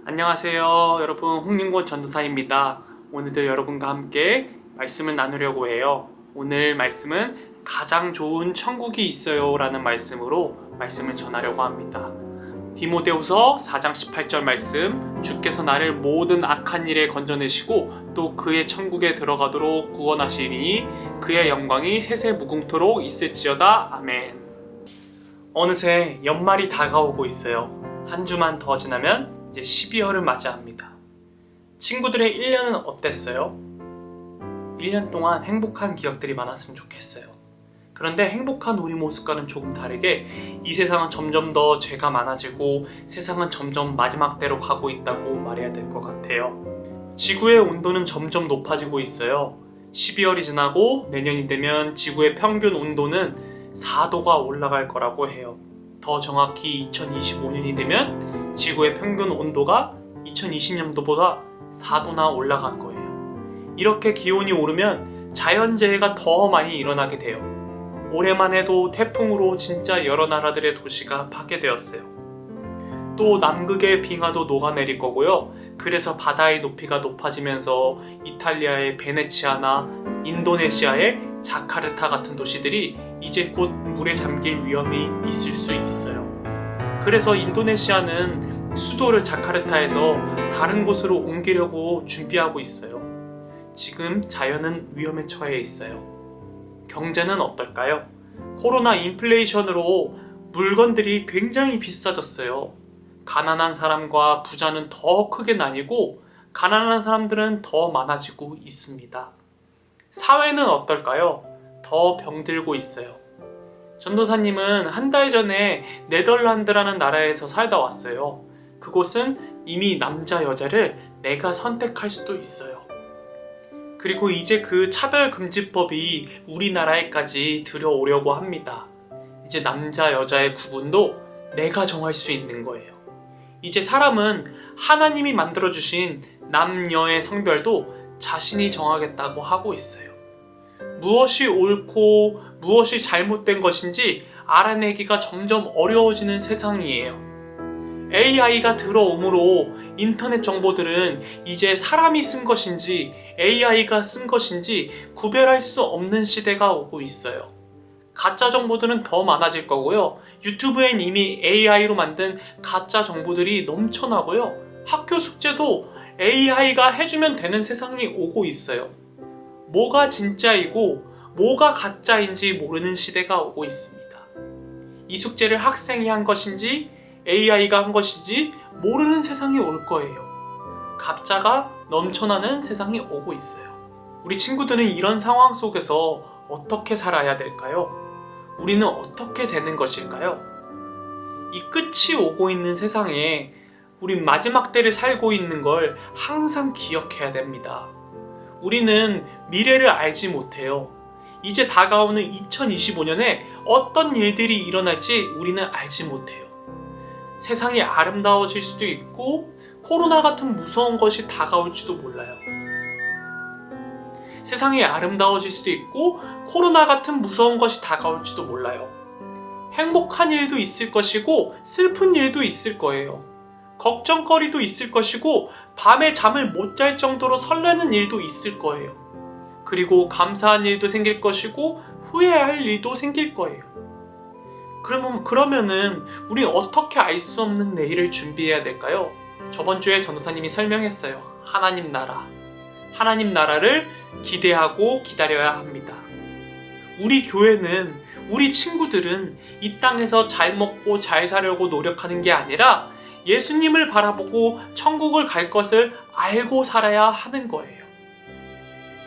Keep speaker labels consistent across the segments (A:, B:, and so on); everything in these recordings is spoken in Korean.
A: 안녕하세요 여러분, 홍윤곤 전도사입니다. 오늘도 여러분과 함께 말씀을 나누려고 해요. 오늘 말씀은 가장 좋은 천국이 있어요 라는 말씀으로 말씀을 전하려고 합니다. 디모데후서 4장 18절 말씀, 주께서 나를 모든 악한 일에 건져내시고 또 그의 천국에 들어가도록 구원하시리니 그의 영광이 세세 무궁토록 있을지어다. 아멘. 어느새 연말이 다가오고 있어요. 한 주만 더 지나면 이제 12월을 맞이합니다. 친구들의 1년은 어땠어요? 1년 동안 행복한 기억들이 많았으면 좋겠어요. 그런데 행복한 우리 모습과는 조금 다르게 이 세상은 점점 더 죄가 많아지고 세상은 점점 마지막 대로 가고 있다고 말해야 될 것 같아요. 지구의 온도는 점점 높아지고 있어요. 12월이 지나고 내년이 되면 지구의 평균 온도는 4도가 올라갈 거라고 해요. 더 정확히 2025년이 되면 지구의 평균 온도가 2020년도보다 4도나 올라간 거예요. 이렇게 기온이 오르면 자연재해가 더 많이 일어나게 돼요. 올해만 해도 태풍으로 진짜 여러 나라들의 도시가 파괴되었어요. 또 남극의 빙하도 녹아내릴 거고요. 그래서 바다의 높이가 높아지면서 이탈리아의 베네치아나 인도네시아의 자카르타 같은 도시들이 이제 곧 물에 잠길 위험이 있을 수 있어요. 그래서 인도네시아는 수도를 자카르타에서 다른 곳으로 옮기려고 준비하고 있어요. 지금 자연은 위험에 처해 있어요. 경제는 어떨까요? 코로나 인플레이션으로 물건들이 굉장히 비싸졌어요. 가난한 사람과 부자는 더 크게 나뉘고 가난한 사람들은 더 많아지고 있습니다. 사회는 어떨까요? 더 병들고 있어요. 전도사님은 한 달 전에 네덜란드라는 나라에서 살다 왔어요. 그곳은 이미 남자 여자를 내가 선택할 수도 있어요. 그리고 이제 그 차별금지법이 우리나라에까지 들여오려고 합니다. 이제 남자 여자의 구분도 내가 정할 수 있는 거예요. 이제 사람은 하나님이 만들어주신 남녀의 성별도 자신이 정하겠다고 하고 있어요. 무엇이 옳고 무엇이 잘못된 것인지 알아내기가 점점 어려워지는 세상이에요. AI가 들어오므로 인터넷 정보들은 이제 사람이 쓴 것인지 AI가 쓴 것인지 구별할 수 없는 시대가 오고 있어요. 가짜 정보들은 더 많아질 거고요. 유튜브엔 이미 AI로 만든 가짜 정보들이 넘쳐나고요. 학교 숙제도 AI가 해주면 되는 세상이 오고 있어요. 뭐가 진짜이고 뭐가 가짜인지 모르는 시대가 오고 있습니다. 이 숙제를 학생이 한 것인지 AI가 한 것인지 모르는 세상이 올 거예요. 가짜가 넘쳐나는 세상이 오고 있어요. 우리 친구들은 이런 상황 속에서 어떻게 살아야 될까요? 우리는 어떻게 되는 것일까요? 이 끝이 오고 있는 세상에 우린 마지막 때를 살고 있는 걸 항상 기억해야 됩니다. 우리는 미래를 알지 못해요. 이제 다가오는 2025년에 어떤 일들이 일어날지 우리는 알지 못해요. 세상이 아름다워질 수도 있고 코로나 같은 무서운 것이 다가올지도 몰라요. 세상이 아름다워질 수도 있고 코로나 같은 무서운 것이 다가올지도 몰라요. 행복한 일도 있을 것이고 슬픈 일도 있을 거예요. 걱정거리도 있을 것이고 밤에 잠을 못 잘 정도로 설레는 일도 있을 거예요. 그리고 감사한 일도 생길 것이고 후회할 일도 생길 거예요. 그러면은 우리 어떻게 알 수 없는 내일을 준비해야 될까요? 저번 주에 전도사님이 설명했어요. 하나님 나라. 하나님 나라를 기대하고 기다려야 합니다. 우리 교회는, 우리 친구들은 이 땅에서 잘 먹고 잘 살려고 노력하는 게 아니라 예수님을 바라보고 천국을 갈 것을 알고 살아야 하는 거예요.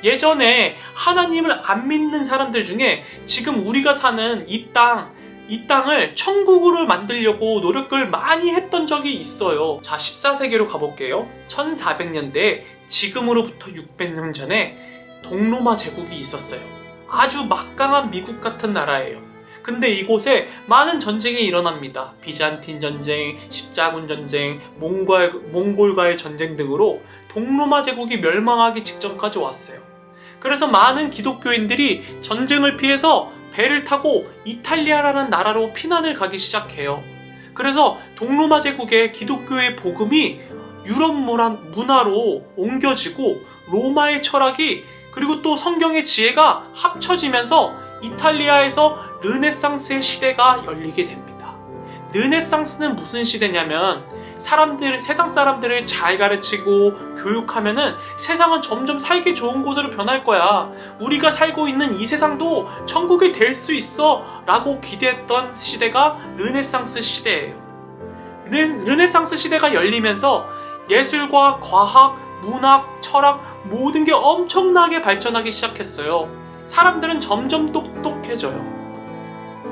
A: 예전에 하나님을 안 믿는 사람들 중에 지금 우리가 사는 이 땅을 천국으로 만들려고 노력을 많이 했던 적이 있어요. 자, 14세기로 가볼게요. 1400년대에 지금으로부터 600년 전에 동로마 제국이 있었어요. 아주 막강한 미국 같은 나라예요. 근데 이곳에 많은 전쟁이 일어납니다. 비잔틴 전쟁, 십자군 전쟁, 몽골과의 전쟁 등으로 동로마 제국이 멸망하기 직전까지 왔어요. 그래서 많은 기독교인들이 전쟁을 피해서 배를 타고 이탈리아라는 나라로 피난을 가기 시작해요. 그래서 동로마 제국의 기독교의 복음이 유럽 문화로 옮겨지고 로마의 철학이 그리고 또 성경의 지혜가 합쳐지면서 이탈리아에서 르네상스의 시대가 열리게 됩니다. 르네상스는 무슨 시대냐면 세상 사람들을 잘 가르치고 교육하면은 세상은 점점 살기 좋은 곳으로 변할 거야. 우리가 살고 있는 이 세상도 천국이 될 수 있어 라고 기대했던 시대가 르네상스 시대예요. 르네상스 시대가 열리면서 예술과 과학, 문학, 철학 모든 게 엄청나게 발전하기 시작했어요. 사람들은 점점 똑똑해져요.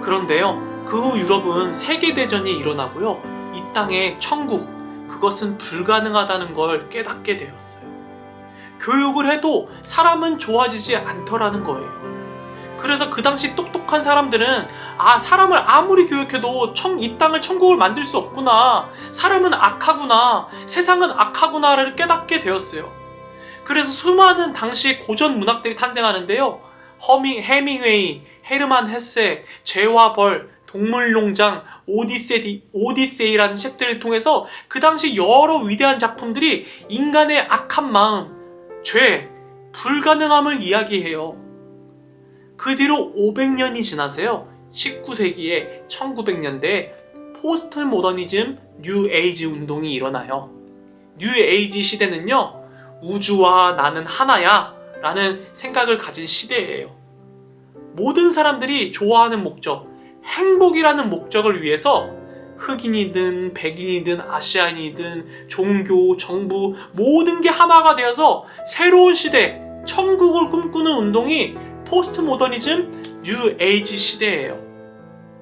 A: 그런데요, 그 후 유럽은 세계대전이 일어나고요. 이 땅의 천국, 그것은 불가능하다는 걸 깨닫게 되었어요. 교육을 해도 사람은 좋아지지 않더라는 거예요. 그래서 그 당시 똑똑한 사람들은 사람을 아무리 교육해도 이 땅을 천국을 만들 수 없구나. 사람은 악하구나. 세상은 악하구나를 깨닫게 되었어요. 그래서 수많은 당시의 고전 문학들이 탄생하는데요. 해밍웨이, 헤르만 헤세, 죄와 벌, 동물농장, 오디세이라는 책들을 통해서 그 당시 여러 위대한 작품들이 인간의 악한 마음, 죄, 불가능함을 이야기해요. 그 뒤로 500년이 지나서요. 19세기에 1900년대에 포스트 모더니즘 뉴 에이지 운동이 일어나요. 뉴 에이지 시대는요. 우주와 나는 하나야 라는 생각을 가진 시대예요. 모든 사람들이 좋아하는 목적, 행복이라는 목적을 위해서 흑인이든 백인이든 아시아인이든 종교, 정부 모든 게 하나가 되어서 새로운 시대, 천국을 꿈꾸는 운동이 포스트 모더니즘 뉴 에이지 시대예요.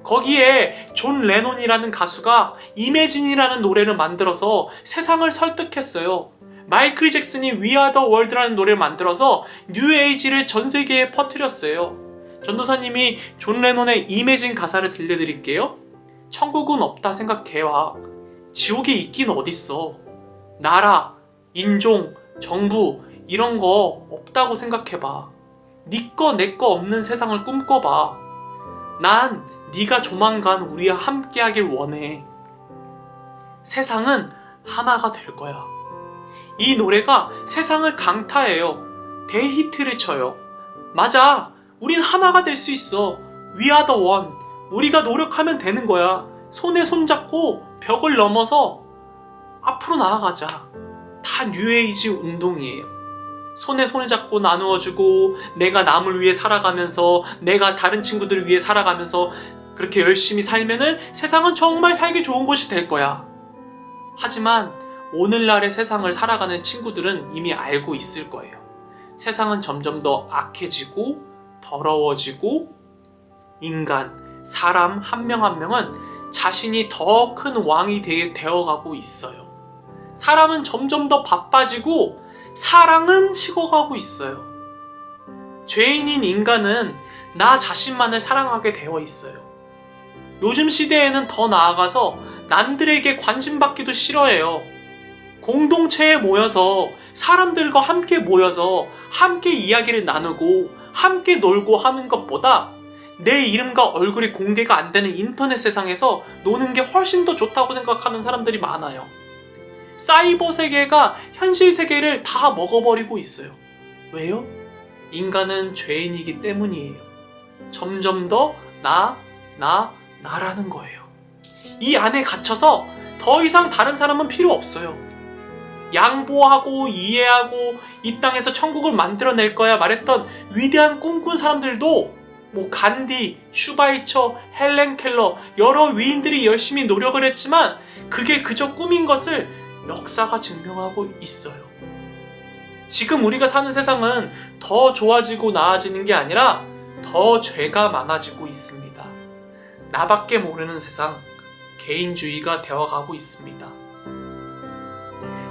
A: 거기에 존 레논이라는 가수가 이매진이라는 노래를 만들어서 세상을 설득했어요. 마이클 잭슨이 We Are The World라는 노래를 만들어서 뉴 에이지를 전 세계에 퍼뜨렸어요. 전도사님이 존 레논의 이매진 가사를 들려드릴게요. 천국은 없다 생각해와. 지옥이 있긴 어딨어. 나라, 인종, 정부 이런 거 없다고 생각해봐. 네 거 내 거 없는 세상을 꿈꿔봐. 난 네가 조만간 우리와 함께하길 원해. 세상은 하나가 될 거야. 이 노래가 세상을 강타해요. 대히트를 쳐요. 맞아. 우린 하나가 될 수 있어. We are the one. 우리가 노력하면 되는 거야. 손에 손잡고 벽을 넘어서 앞으로 나아가자. 다 뉴에이지 운동이에요. 손에 손을 잡고 나누어주고 내가 남을 위해 살아가면서 내가 다른 친구들을 위해 살아가면서 그렇게 열심히 살면은 세상은 정말 살기 좋은 곳이 될 거야. 하지만 오늘날의 세상을 살아가는 친구들은 이미 알고 있을 거예요. 세상은 점점 더 악해지고 더러워지고 인간, 사람 한 명 한 명은 자신이 더 큰 왕이 되어가고 있어요. 사람은 점점 더 바빠지고 사랑은 식어가고 있어요. 죄인인 인간은 나 자신만을 사랑하게 되어 있어요. 요즘 시대에는 더 나아가서 남들에게 관심받기도 싫어해요. 공동체에 모여서 사람들과 함께 모여서 함께 이야기를 나누고 함께 놀고 하는 것보다 내 이름과 얼굴이 공개가 안 되는 인터넷 세상에서 노는 게 훨씬 더 좋다고 생각하는 사람들이 많아요. 사이버 세계가 현실 세계를 다 먹어버리고 있어요. 왜요? 인간은 죄인이기 때문이에요. 점점 더 나라는 거예요. 이 안에 갇혀서 더 이상 다른 사람은 필요 없어요. 양보하고 이해하고 이 땅에서 천국을 만들어낼 거야 말했던 위대한 꿈꾼 사람들도 간디, 슈바이처, 헬렌 켈러 여러 위인들이 열심히 노력을 했지만 그게 그저 꿈인 것을 역사가 증명하고 있어요. 지금 우리가 사는 세상은 더 좋아지고 나아지는 게 아니라 더 죄가 많아지고 있습니다. 나밖에 모르는 세상, 개인주의가 되어가고 있습니다.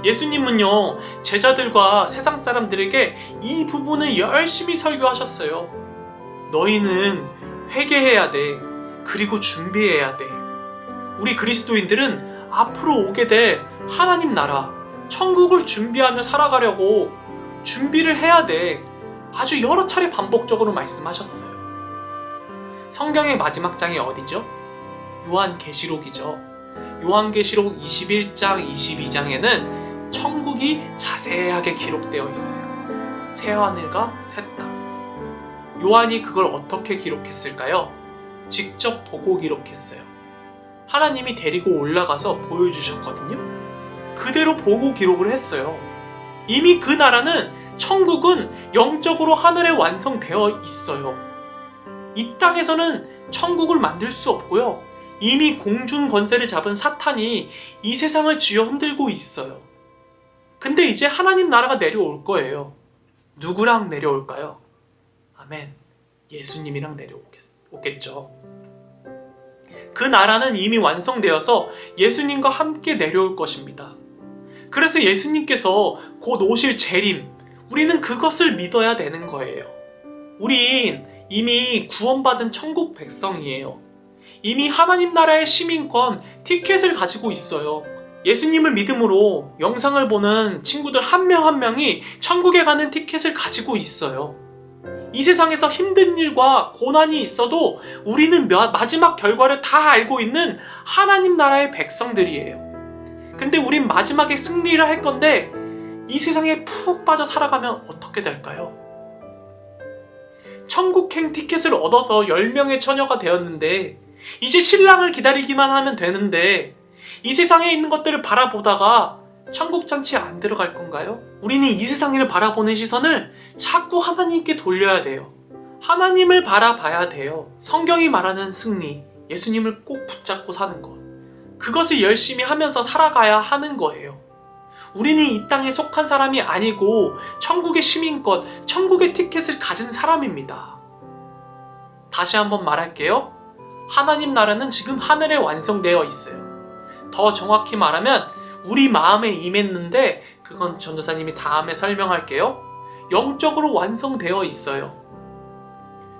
A: 예수님은요, 제자들과 세상 사람들에게 이 부분을 열심히 설교하셨어요. 너희는 회개해야 돼. 그리고 준비해야 돼. 우리 그리스도인들은 앞으로 오게 될 하나님 나라, 천국을 준비하며 살아가려고 준비를 해야 돼. 아주 여러 차례 반복적으로 말씀하셨어요. 성경의 마지막 장이 어디죠? 요한계시록이죠. 요한계시록 21장, 22장에는 천국이 자세하게 기록되어 있어요. 새하늘과 새 땅. 요한이 그걸 어떻게 기록했을까요? 직접 보고 기록했어요. 하나님이 데리고 올라가서 보여주셨거든요. 그대로 보고 기록을 했어요. 이미 그 나라는, 천국은 영적으로 하늘에 완성되어 있어요. 이 땅에서는 천국을 만들 수 없고요. 이미 공중 권세를 잡은 사탄이 이 세상을 쥐어 흔들고 있어요. 근데 이제 하나님 나라가 내려올 거예요. 누구랑 내려올까요? 아멘. 예수님이랑 내려오겠죠. 그 나라는 이미 완성되어서 예수님과 함께 내려올 것입니다. 그래서 예수님께서 곧 오실 재림, 우리는 그것을 믿어야 되는 거예요. 우린 이미 구원받은 천국 백성이에요. 이미 하나님 나라의 시민권, 티켓을 가지고 있어요. 예수님을 믿음으로 영상을 보는 친구들 한 명 한 명이 천국에 가는 티켓을 가지고 있어요. 이 세상에서 힘든 일과 고난이 있어도 우리는 마지막 결과를 다 알고 있는 하나님 나라의 백성들이에요. 근데 우린 마지막에 승리를 할 건데 이 세상에 푹 빠져 살아가면 어떻게 될까요? 천국행 티켓을 얻어서 10명의 처녀가 되었는데 이제 신랑을 기다리기만 하면 되는데 이 세상에 있는 것들을 바라보다가 천국 잔치에 안 들어갈 건가요? 우리는 이 세상을 바라보는 시선을 자꾸 하나님께 돌려야 돼요. 하나님을 바라봐야 돼요. 성경이 말하는 승리, 예수님을 꼭 붙잡고 사는 것, 그것을 열심히 하면서 살아가야 하는 거예요. 우리는 이 땅에 속한 사람이 아니고 천국의 시민권, 천국의 티켓을 가진 사람입니다. 다시 한번 말할게요. 하나님 나라는 지금 하늘에 완성되어 있어요. 더 정확히 말하면 우리 마음에 임했는데, 그건 전도사님이 다음에 설명할게요. 영적으로 완성되어 있어요.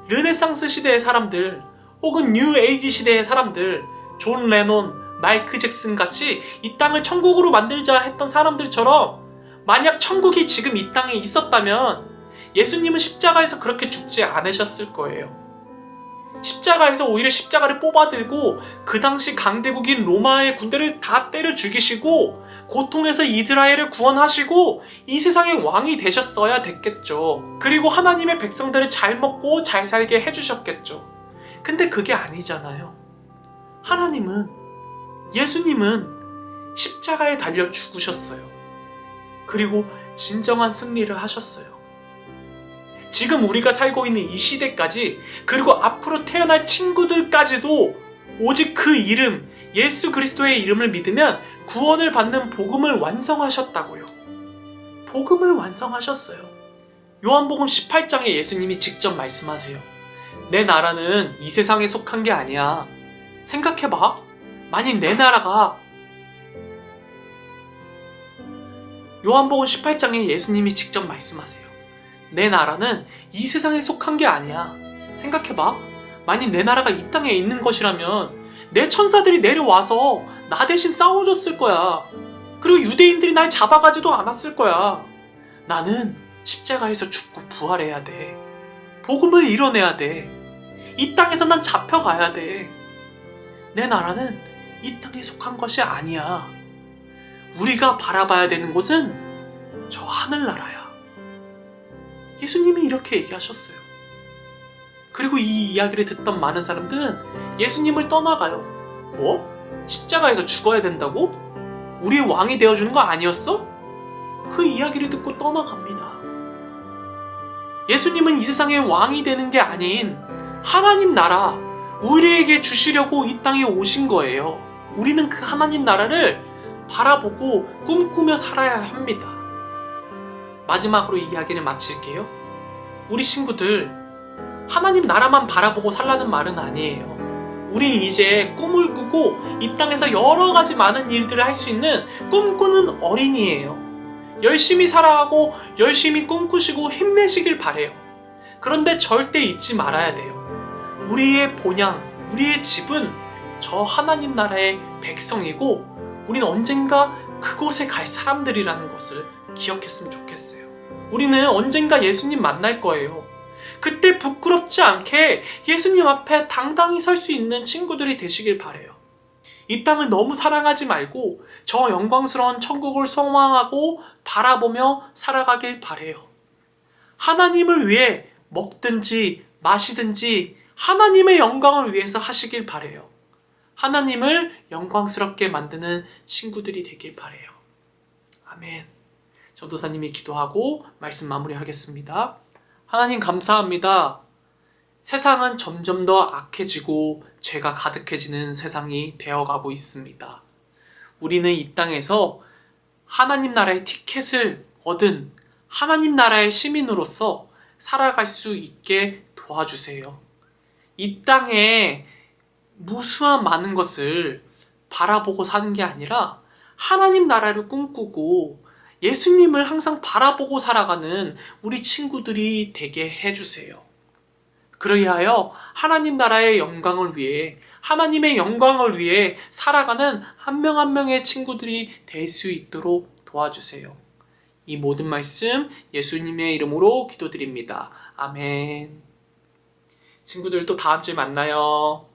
A: 르네상스 시대의 사람들, 혹은 뉴 에이지 시대의 사람들, 존 레논, 마이크 잭슨 같이 이 땅을 천국으로 만들자 했던 사람들처럼 만약 천국이 지금 이 땅에 있었다면 예수님은 십자가에서 그렇게 죽지 않으셨을 거예요. 십자가에서 오히려 십자가를 뽑아들고 그 당시 강대국인 로마의 군대를 다 때려 죽이시고 고통에서 이스라엘을 구원하시고 이 세상의 왕이 되셨어야 됐겠죠. 그리고 하나님의 백성들을 잘 먹고 잘 살게 해주셨겠죠. 근데 그게 아니잖아요. 하나님은, 예수님은 십자가에 달려 죽으셨어요. 그리고 진정한 승리를 하셨어요. 지금 우리가 살고 있는 이 시대까지, 그리고 앞으로 태어날 친구들까지도 오직 그 이름, 예수 그리스도의 이름을 믿으면 구원을 받는 복음을 완성하셨다고요. 복음을 완성하셨어요. 요한복음 18장에 예수님이 직접 말씀하세요. 내 나라는 이 세상에 속한 게 아니야. 생각해봐. 만약 내 나라가, 요한복음 18장에 예수님이 직접 말씀하세요. 내 나라는 이 세상에 속한 게 아니야. 생각해봐. 만약 내 나라가 이 땅에 있는 것이라면 내 천사들이 내려와서 나 대신 싸워줬을 거야. 그리고 유대인들이 날 잡아가지도 않았을 거야. 나는 십자가에서 죽고 부활해야 돼. 복음을 이뤄내야 돼. 이 땅에서 난 잡혀가야 돼. 내 나라는 이 땅에 속한 것이 아니야. 우리가 바라봐야 되는 곳은 저 하늘나라야. 예수님이 이렇게 얘기하셨어요. 그리고 이 이야기를 듣던 많은 사람들은 예수님을 떠나가요. 뭐? 십자가에서 죽어야 된다고? 우리의 왕이 되어주는 거 아니었어? 그 이야기를 듣고 떠나갑니다. 예수님은 이 세상의 왕이 되는 게 아닌 하나님 나라, 우리에게 주시려고 이 땅에 오신 거예요. 우리는 그 하나님 나라를 바라보고 꿈꾸며 살아야 합니다. 마지막으로 이 이야기를 마칠게요. 우리 친구들, 하나님 나라만 바라보고 살라는 말은 아니에요. 우린 이제 꿈을 꾸고 이 땅에서 여러 가지 많은 일들을 할 수 있는 꿈꾸는 어린이에요. 열심히 살아가고 열심히 꿈꾸시고 힘내시길 바래요. 그런데 절대 잊지 말아야 돼요. 우리의 본향, 우리의 집은 저 하나님 나라의 백성이고 우린 언젠가 그곳에 갈 사람들이라는 것을 기억했으면 좋겠어요. 우리는 언젠가 예수님 만날 거예요. 그때 부끄럽지 않게 예수님 앞에 당당히 설 수 있는 친구들이 되시길 바래요. 이 땅을 너무 사랑하지 말고 저 영광스러운 천국을 소망하고 바라보며 살아가길 바래요. 하나님을 위해 먹든지 마시든지 하나님의 영광을 위해서 하시길 바래요. 하나님을 영광스럽게 만드는 친구들이 되길 바래요. 아멘. 전도사님이 기도하고 말씀 마무리하겠습니다. 하나님 감사합니다. 세상은 점점 더 악해지고 죄가 가득해지는 세상이 되어가고 있습니다. 우리는 이 땅에서 하나님 나라의 티켓을 얻은 하나님 나라의 시민으로서 살아갈 수 있게 도와주세요. 이 땅에 무수한 많은 것을 바라보고 사는 게 아니라 하나님 나라를 꿈꾸고 예수님을 항상 바라보고 살아가는 우리 친구들이 되게 해주세요. 그리하여 하나님 나라의 영광을 위해 하나님의 영광을 위해 살아가는 한 명 한 명의 친구들이 될 수 있도록 도와주세요. 이 모든 말씀 예수님의 이름으로 기도드립니다. 아멘. 친구들 또 다음 주에 만나요.